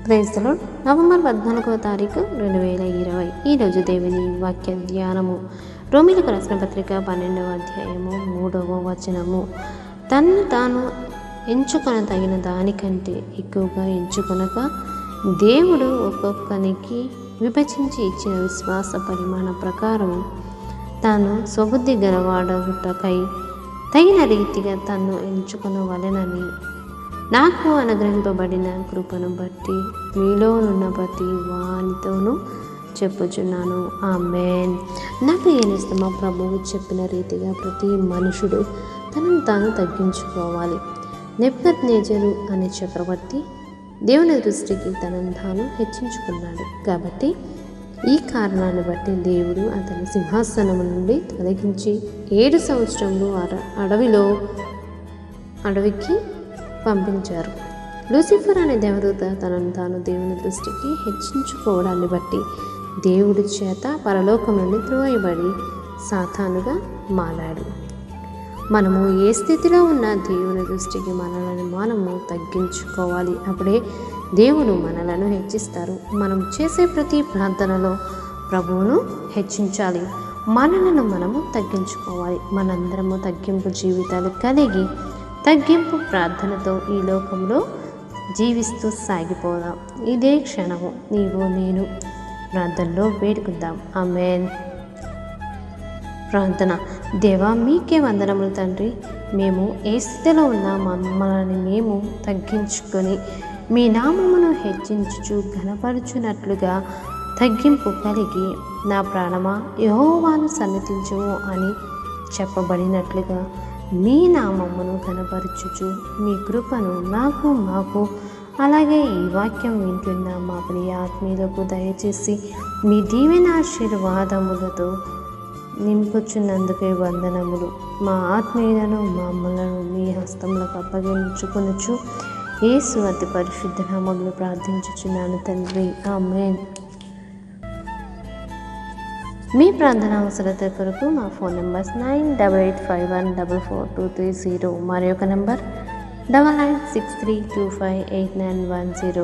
Praise the lord. November 14వ తారీఖు 2020. ఈరోజు దేవుని వాక్య ధ్యానము. రోమీయులకు రాసిన పత్రిక 12వ అధ్యాయము 3వ వచనము. తన్ను తాను ఎంచుకొన తగిన దానికంటే ఎక్కువగా ఎంచుకొనక దేవుడు ఒక్కొక్కనికి విభజించి ఇచ్చిన విశ్వాస పరిమాణ ప్రకారము తాను స్వబుద్ధి గలవాడగుటకై తగిన రీతిగా తన్ను ఎంచుకొనవలెనని నాకు అనుగ్రహింపబడిన కృపను బట్టి మీలోనున్న ప్రతి వానితోనూ చెప్పుచున్నాను. ఆమేన్. నా ప్రియనేస్తమా, ప్రభువు చెప్పిన రీతిగా ప్రతి మనుషుడు తనను తాను తగ్గించుకోవాలి. నెబుకద్నెజరు అనే చక్రవర్తి దేవుని దృష్టికి తనను తాను హెచ్చించుకున్నాడు. కాబట్టి ఈ కారణాన్ని బట్టి దేవుడు అతని సింహాసనం నుండి తొలగించి 7 సంవత్సరములు అడవికి పంపించారు. లూసిఫర్ అనే దేవదూత తనను తాను దేవుని దృష్టికి హెచ్చించుకోవడాన్ని బట్టి దేవుడి చేత పరలోకం నుండి త్రోయబడి సాతానుగా మారాడు. మనము ఏ స్థితిలో ఉన్న దేవుని దృష్టికి మనము తగ్గించుకోవాలి. అప్పుడే దేవుడు మనలను హెచ్చిస్తారు. మనం చేసే ప్రతి ప్రార్థనలో ప్రభువును హెచ్చించాలి. మనలను మనము తగ్గించుకోవాలి. మనందరము తగ్గింపు జీవితాలు కలిగి తగ్గింపు ప్రార్థనతో ఈ లోకంలో జీవిస్తూ సాగిపోదాం. ఇదే క్షణము నీవు నేను ప్రార్థనలో వేడుకుందాం. ఆమేన్. ప్రార్థన. దేవా, మీకే వందనములు తండ్రి. మేము ఏ స్థితిలో ఉన్నా మమ్మల్ని మేము తగ్గించుకొని మీ నామమును హెచ్చించుచు ఘనపరచునట్లుగా తగ్గింపు కలిగి నా ప్రాణమా యెహోవాను సన్నతించుము అని చెప్పబడినట్లుగా మీ నామమును ఘనపరచుచు మీ కృపను మాకు అలాగే ఈ వాక్యం వింటున్న మా ప్రియ ఆత్మీయులకు దయచేసి మీ దీవెన ఆశీర్వాదములతో నింపుచున్నందుకే వందనములు. మా ఆత్మీయులను మమ్మలను మీ హస్తములకు అప్పగించుకొనుచు యేసు అతి పరిశుద్ధ నామములో ప్రార్థించుచున్నాను తండ్రి. ఆమేన్. మీ ప్రార్థన అవసరత కొరకు మా ఫోన్ నెంబర్స్ 9885144230, మరి ఒక నెంబర్ 9963258910.